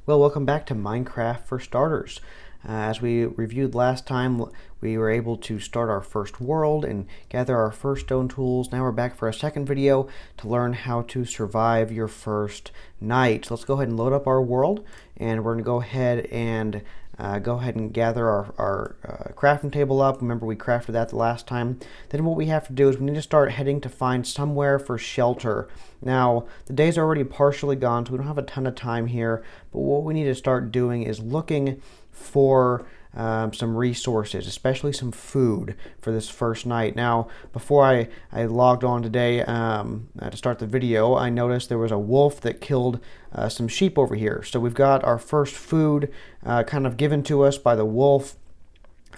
Well, welcome back to Minecraft for Starters. As we reviewed last time, we were able to start our first world and gather our first stone tools. Now we're back for a second video to learn how to survive your first night. So let's go ahead and load up our world, and we're going to go ahead and gather our crafting table up. Remember, we crafted that the last time. Then what we have to do is we need to start heading to find somewhere for shelter. Now, the day's already partially gone, so we don't have a ton of time here, but what we need to start doing is looking for some resources, especially some food for this first night. Now, before I logged on today to start the video, I noticed there was a wolf that killed some sheep over here. So we've got our first food kind of given to us by the wolf.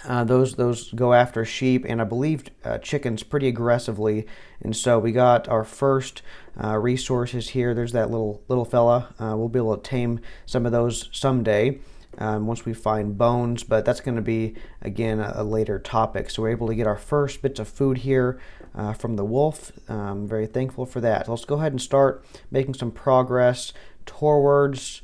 Those go after sheep and I believe chickens pretty aggressively, and so we got our first resources here. There's that little fella. We'll be able to tame some of those someday once we find bones, but that's going to be again a later topic. So we're able to get our first bits of food here from the wolf. I'm very thankful for that. So let's go ahead and start making some progress towards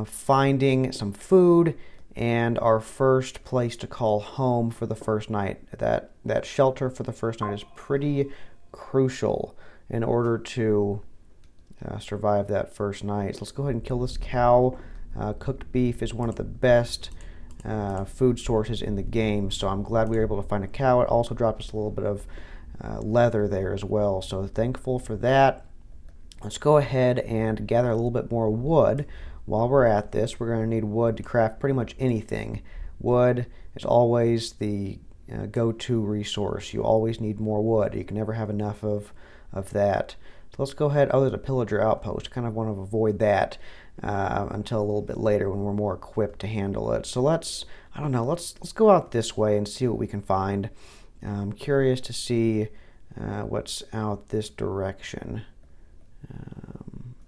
finding some food and our first place to call home for the first night. That shelter for the first night is pretty crucial in order to survive that first night. So let's go ahead and kill this cow. Cooked beef is one of the best food sources in the game, so I'm glad we were able to find a cow. It also dropped us a little bit of leather there as well, so thankful for that. Let's go ahead and gather a little bit more wood. While we're at this, we're going to need wood to craft pretty much anything. Wood is always the go-to resource. You always need more wood. You can never have enough of that. So let's go ahead. Oh, there's a pillager outpost. Kind of want to avoid that until a little bit later when we're more equipped to handle it. So let's go out this way and see what we can find. I'm curious to see what's out this direction.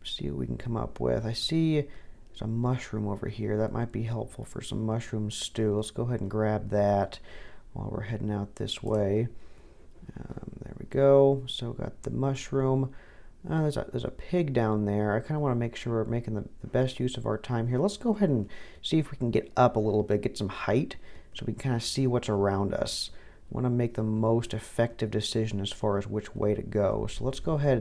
See what we can come up with. I see there's a mushroom over here. That might be helpful for some mushroom stew. Let's go ahead and grab that while we're heading out this way. There we go. So got the mushroom. There's a pig down there. I kind of want to make sure we're making the best use of our time here. Let's go ahead and see if we can get up a little bit, get some height, so we can kind of see what's around us. I want to make the most effective decision as far as which way to go. So let's go ahead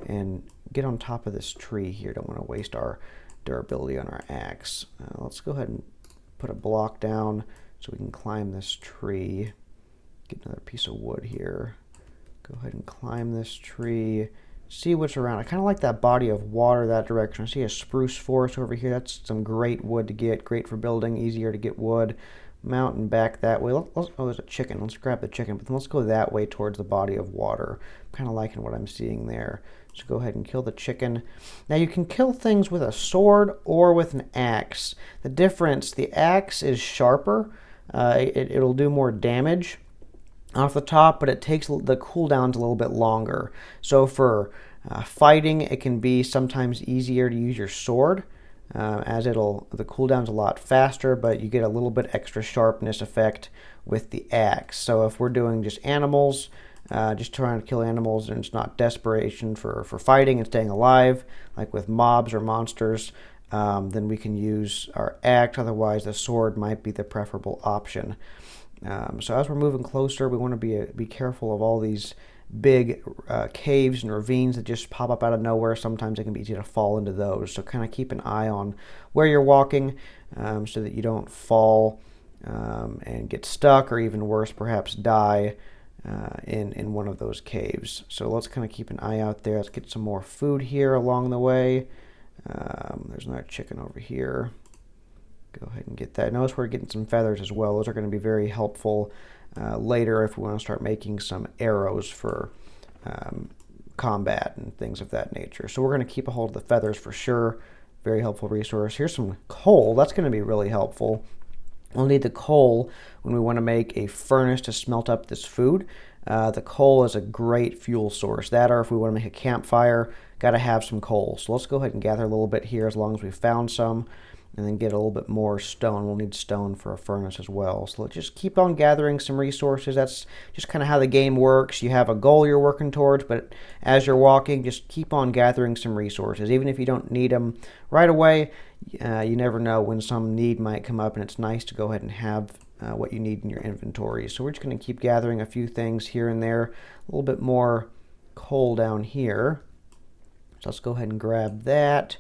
and get on top of this tree here. Don't want to waste our durability on our axe. Let's go ahead and put a block down so we can climb this tree. Get another piece of wood here. Go ahead and climb this tree. See what's around. I kind of like that body of water that direction. I see a spruce forest over here. That's some great wood to get. Great for building. Easier to get wood. Mountain back that way. Oh, there's a chicken. Let's grab the chicken, but then let's go that way towards the body of water. I'm kind of liking what I'm seeing there. So go ahead and kill the chicken. Now you can kill things with a sword or with an axe. The difference, the axe is sharper. It'll do more damage off the top, but it takes the cooldowns a little bit longer. So for fighting, it can be sometimes easier to use your sword, as the cooldown's a lot faster, but you get a little bit extra sharpness effect with the axe. So if we're doing just animals, just trying to kill animals, and it's not desperation for fighting and staying alive, like with mobs or monsters, then we can use our axe. Otherwise, the sword might be the preferable option. So as we're moving closer, we want to be careful of all these big caves and ravines that just pop up out of nowhere. Sometimes it can be easy to fall into those. So kind of keep an eye on where you're walking so that you don't fall and get stuck, or even worse, perhaps die in one of those caves. So let's kind of keep an eye out there. Let's get some more food here along the way. There's another chicken over here. Go ahead and get that. Notice we're getting some feathers as well. Those are going to be very helpful later if we want to start making some arrows for combat and things of that nature. So we're going to keep a hold of the feathers for sure. Very helpful resource. Here's some coal. That's going to be really helpful. We'll need the coal when we want to make a furnace to smelt up this food. The coal is a great fuel source. That, or if we want to make a campfire, got to have some coal. So let's go ahead and gather a little bit here as long as we've found some, and then get a little bit more stone. We'll need stone for a furnace as well. So let's just keep on gathering some resources. That's just kind of how the game works. You have a goal you're working towards, but as you're walking, just keep on gathering some resources. Even if you don't need them right away, You never know when some need might come up, and it's nice to go ahead and have what you need in your inventory. So we're just going to keep gathering a few things here and there. A little bit more coal down here. So let's go ahead and grab that.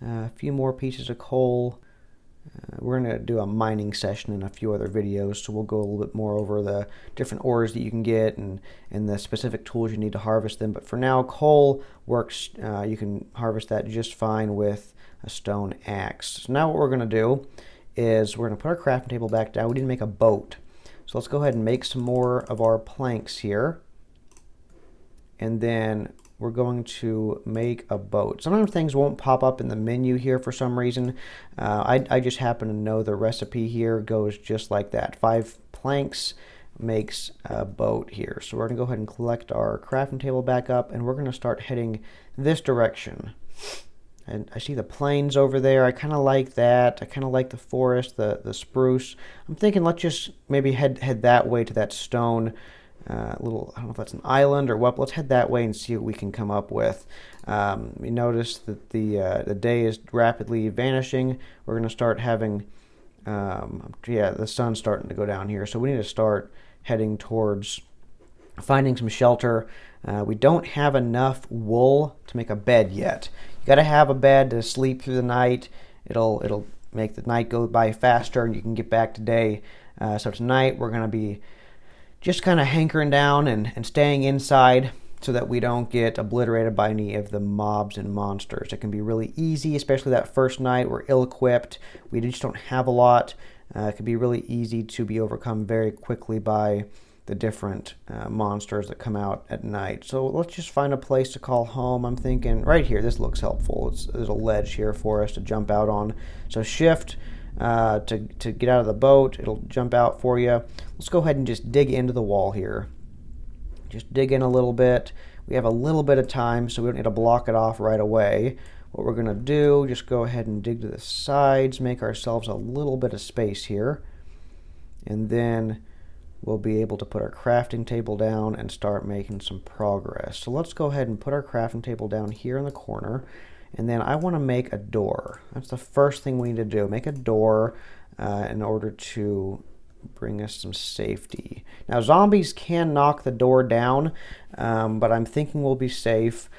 A few more pieces of coal. We're going to do a mining session in a few other videos, so we'll go a little bit more over the different ores that you can get and the specific tools you need to harvest them. But for now, coal works. You can harvest that just fine with a stone axe. So now what we're going to do is we're going to put our crafting table back down. We need to make a boat. So let's go ahead and make some more of our planks here. And then we're going to make a boat. Sometimes things won't pop up in the menu here for some reason. I just happen to know the recipe here goes just like that. 5 planks makes a boat here. So we're going to go ahead and collect our crafting table back up, and we're going to start heading this direction. And I see the plains over there. I kind of like that. I kind of like the forest, the spruce. I'm thinking let's just maybe head that way to that stone little, I don't know if that's an island or what. Let's head that way and see what we can come up with. We notice that the day is rapidly vanishing. We're going to start having, the sun's starting to go down here. So we need to start heading towards finding some shelter. We don't have enough wool to make a bed yet. You got to have a bed to sleep through the night. It'll make the night go by faster, and you can get back to day. So tonight we're going to be just kind of hankering down and staying inside so that we don't get obliterated by any of the mobs and monsters. It can be really easy, especially that first night. We're ill-equipped. We just don't have a lot. It can be really easy to be overcome very quickly by the different monsters that come out at night. So let's just find a place to call home. I'm thinking right here. This looks helpful. There's a ledge here for us to jump out on. So shift to get out of the boat. It'll jump out for you. Let's go ahead and just dig into the wall here. Just dig in a little bit. We have a little bit of time, so we don't need to block it off right away. What we're going to do, just go ahead and dig to the sides, make ourselves a little bit of space here. And then we'll be able to put our crafting table down and start making some progress. So let's go ahead and put our crafting table down here in the corner. And then I want to make a door. That's the first thing we need to do. Make a door in order to bring us some safety. Now, zombies can knock the door down, but I'm thinking we'll be safe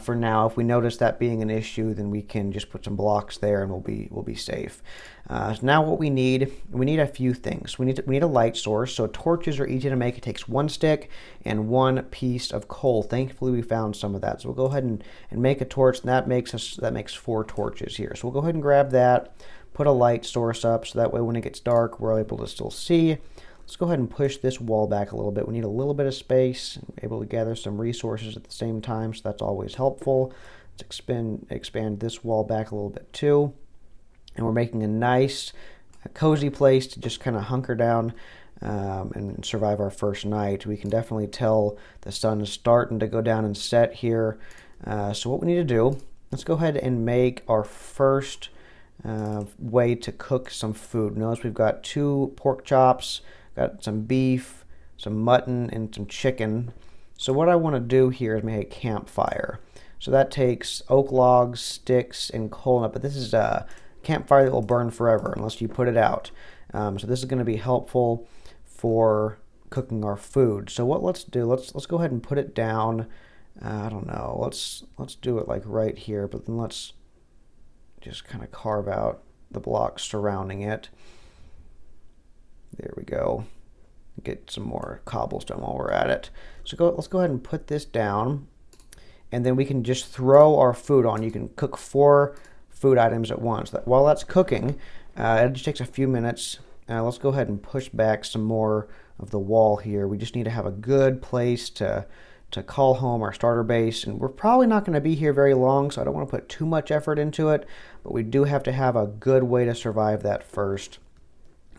for now. If we notice that being an issue, then we can just put some blocks there and we'll be safe. So now what we need a few things. We need a light source. So torches are easy to make. It takes 1 stick and 1 piece of coal. Thankfully, we found some of that. So we'll go ahead and make a torch, and that makes 4 torches here. So we'll go ahead and grab that, put a light source up, so that way when it gets dark, we're able to still see. Let's go ahead and push this wall back a little bit. We need a little bit of space, able to gather some resources at the same time, so that's always helpful. Let's expand this wall back a little bit too. And we're making a nice, cozy place to just kind of hunker down and survive our first night. We can definitely tell the sun is starting to go down and set here. So what we need to do, let's go ahead and make our first way to cook some food. Notice we've got 2 pork chops, got some beef, some mutton, and some chicken. So what I want to do here is make a campfire. So that takes oak logs, sticks, and coal. But this is a campfire that will burn forever unless you put it out. So this is going to be helpful for cooking our food. So what let's do, let's go ahead and put it down. I don't know. Let's do it like right here, but then let's just kind of carve out the blocks surrounding it. There we go. Get some more cobblestone while we're at it. So let's go ahead and put this down, and then we can just throw our food on. You can cook 4 food items at once. While that's cooking, it just takes a few minutes. Let's go ahead and push back some more of the wall here. We just need to have a good place to call home our starter base, and we're probably not going to be here very long, so I don't want to put too much effort into it, but we do have to have a good way to survive that first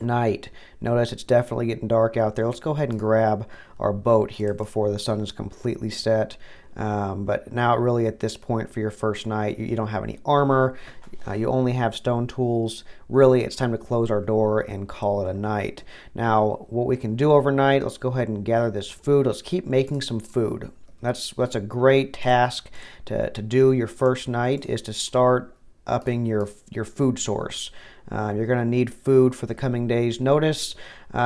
night. Notice it's definitely getting dark out there. Let's go ahead and grab our boat here before the sun is completely set. But now really at this point for your first night, you don't have any armor. You only have stone tools. Really, it's time to close our door and call it a night. Now, what we can do overnight, let's go ahead and gather this food. Let's keep making some food. That's a great task to do your first night, is to start upping your food source. You're going to need food for the coming days. Notice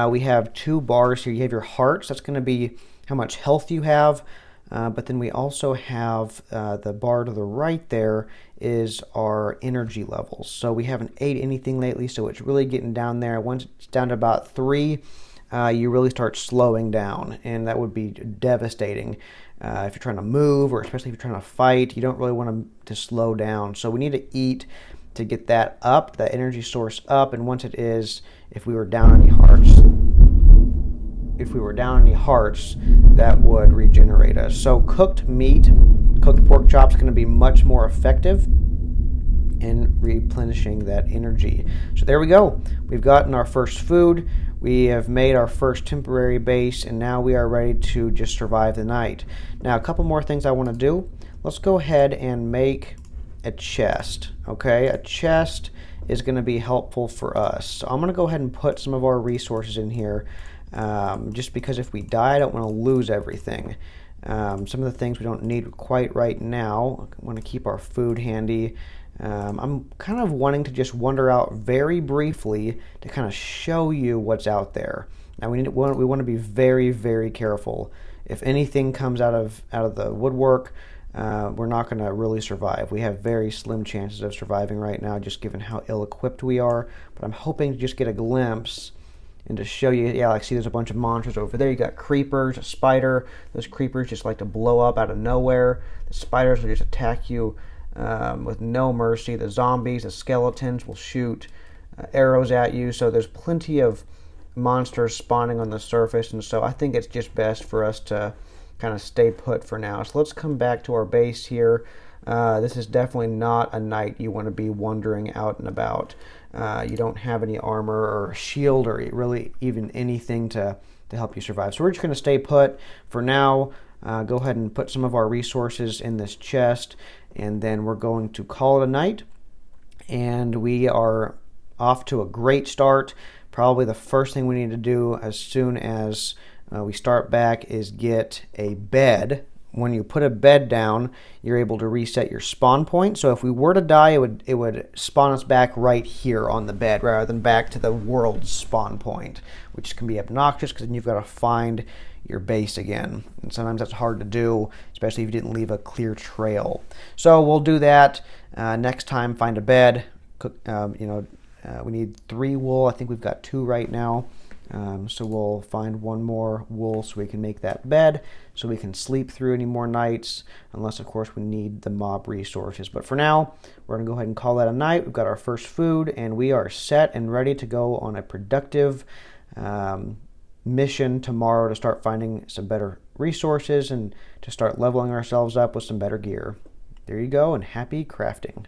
we have 2 bars here. You have your hearts. That's going to be how much health you have. But then we also have the bar to the right there is our energy levels. So we haven't ate anything lately, so it's really getting down there. Once it's down to about 3, you really start slowing down, and that would be devastating. If you're trying to move, or especially if you're trying to fight, you don't really want to slow down. So we need to eat to get that up, that energy source up, and once it is, if we were down any hearts, that would regenerate us. So cooked meat, cooked pork chops, going to be much more effective in replenishing that energy. So there we go. We've gotten our first food. We have made our first temporary base, and now we are ready to just survive the night. Now, a couple more things I want to do. Let's go ahead and make a chest. Okay, a chest is going to be helpful for us. So I'm going to go ahead and put some of our resources in here, just because if we die, I don't want to lose everything. Some of the things we don't need quite right now. I want to keep our food handy. I'm kind of wanting to just wander out very briefly to kind of show you what's out there. Now we want to be very, very careful. If anything comes out of the woodwork, we're not going to really survive. We have very slim chances of surviving right now, just given how ill-equipped we are. But I'm hoping to just get a glimpse and to show you. Yeah, like see, there's a bunch of monsters over there. You got creepers, a spider. Those creepers just like to blow up out of nowhere. The spiders will just attack you with no mercy. The zombies, the skeletons will shoot arrows at you. So there's plenty of monsters spawning on the surface, and so I think it's just best for us to kind of stay put for now. So let's come back to our base here. This is definitely not a night you want to be wandering out and about. You don't have any armor or a shield or really even anything to help you survive. So we're just going to stay put for now. Go ahead and put some of our resources in this chest, and then we're going to call it a night. And we are off to a great start. Probably the first thing we need to do as soon as we start back is get a bed. When you put a bed down, you're able to reset your spawn point. So if we were to die, it would spawn us back right here on the bed rather than back to the world's spawn point, which can be obnoxious because then you've got to find your base again. And sometimes that's hard to do, especially if you didn't leave a clear trail. So we'll do that next time. Find a bed. Cook. We need 3 wool. I think we've got 2 right now. So we'll find 1 more wool so we can make that bed so we can sleep through any more nights, unless of course we need the mob resources. But for now, we're going to go ahead and call that a night. We've got our first food, and we are set and ready to go on a productive mission tomorrow to start finding some better resources and to start leveling ourselves up with some better gear. There you go, and happy crafting.